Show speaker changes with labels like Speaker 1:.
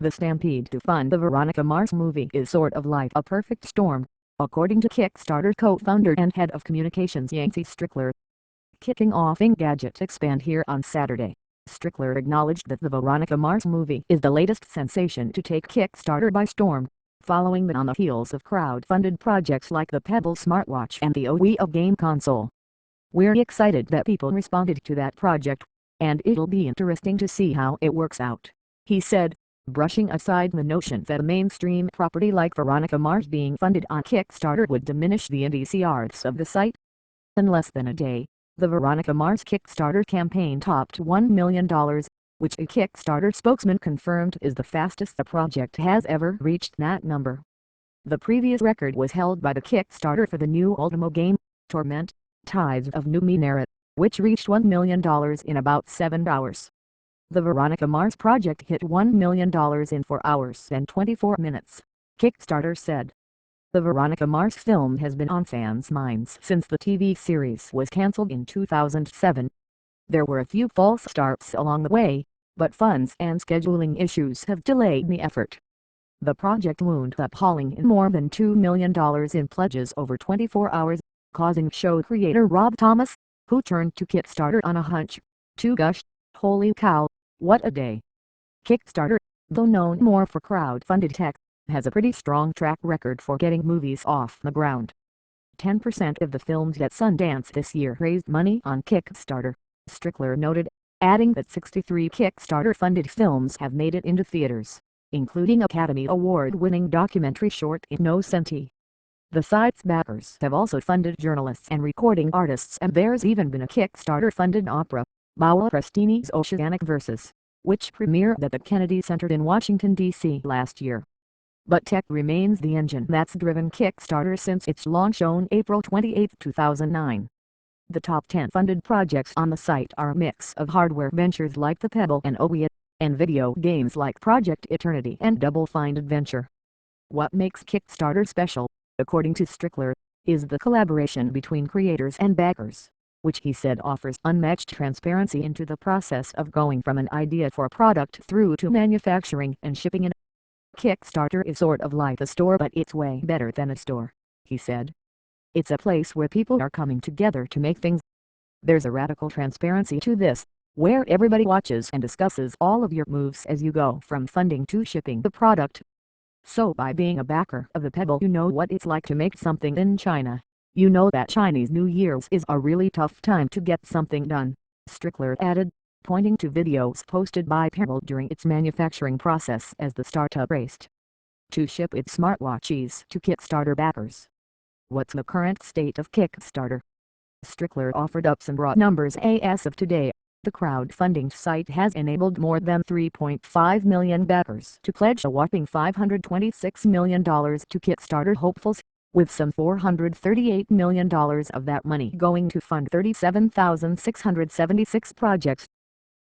Speaker 1: The stampede to fund the Veronica Mars movie is sort of like a perfect storm, according to Kickstarter co-founder and head of communications Yancey Strickler. Kicking off Engadget Expand here on Saturday, Strickler acknowledged that the Veronica Mars movie is the latest sensation to take Kickstarter by storm, following on the heels of crowd-funded projects like the Pebble smartwatch and the Wii game console. "We're excited that people responded to that project, and it'll be interesting to see how it works out," he said, brushing aside the notion that a mainstream property like Veronica Mars being funded on Kickstarter would diminish the indie of the site. In less than a day, the Veronica Mars Kickstarter campaign topped $1 million, which a Kickstarter spokesman confirmed is the fastest the project has ever reached that number. The previous record was held by the Kickstarter for the new Ultimo game, Torment, Tides of Numenera, which reached $1 million in about 7 hours. The Veronica Mars project hit $1 million in 4 hours and 24 minutes, Kickstarter said. The Veronica Mars film has been on fans' minds since the TV series was cancelled in 2007. There were a few false starts along the way, but funds and scheduling issues have delayed the effort. The project wound up hauling in more than $2 million in pledges over 24 hours, causing show creator Rob Thomas, who turned to Kickstarter on a hunch, to gush, "Holy cow, what a day." Kickstarter, though known more for crowd-funded tech, has a pretty strong track record for getting movies off the ground. 10% of the films at Sundance this year raised money on Kickstarter, Strickler noted, adding that 63 Kickstarter-funded films have made it into theaters, including Academy Award-winning documentary short Innocenti. The site's backers have also funded journalists and recording artists, and there's even been a Kickstarter-funded opera, Paolo Prestini's Oceanic Verses, which premiered at the Kennedy Center in Washington, D.C. last year. But tech remains the engine that's driven Kickstarter since its launch on April 28, 2009. The top 10 funded projects on the site are a mix of hardware ventures like the Pebble and Wii, and video games like Project Eternity and Double Fine Adventure. What makes Kickstarter special, according to Strickler, is the collaboration between creators and backers, which he said offers unmatched transparency into the process of going from an idea for a product through to manufacturing and shipping it. "Kickstarter is sort of like a store, but it's way better than a store," he said. "It's a place where people are coming together to make things. There's a radical transparency to this, where everybody watches and discusses all of your moves as you go from funding to shipping the product. So by being a backer of the Pebble, you know what it's like to make something in China. You know that Chinese New Year's is a really tough time to get something done," Strickler added, pointing to videos posted by Pebble during its manufacturing process as the startup raced to ship its smartwatches to Kickstarter backers. "What's the current state of Kickstarter?" Strickler offered up some raw numbers. As of today, the crowdfunding site has enabled more than 3.5 million backers to pledge a whopping $526 million to Kickstarter hopefuls, with some $438 million of that money going to fund 37,676 projects.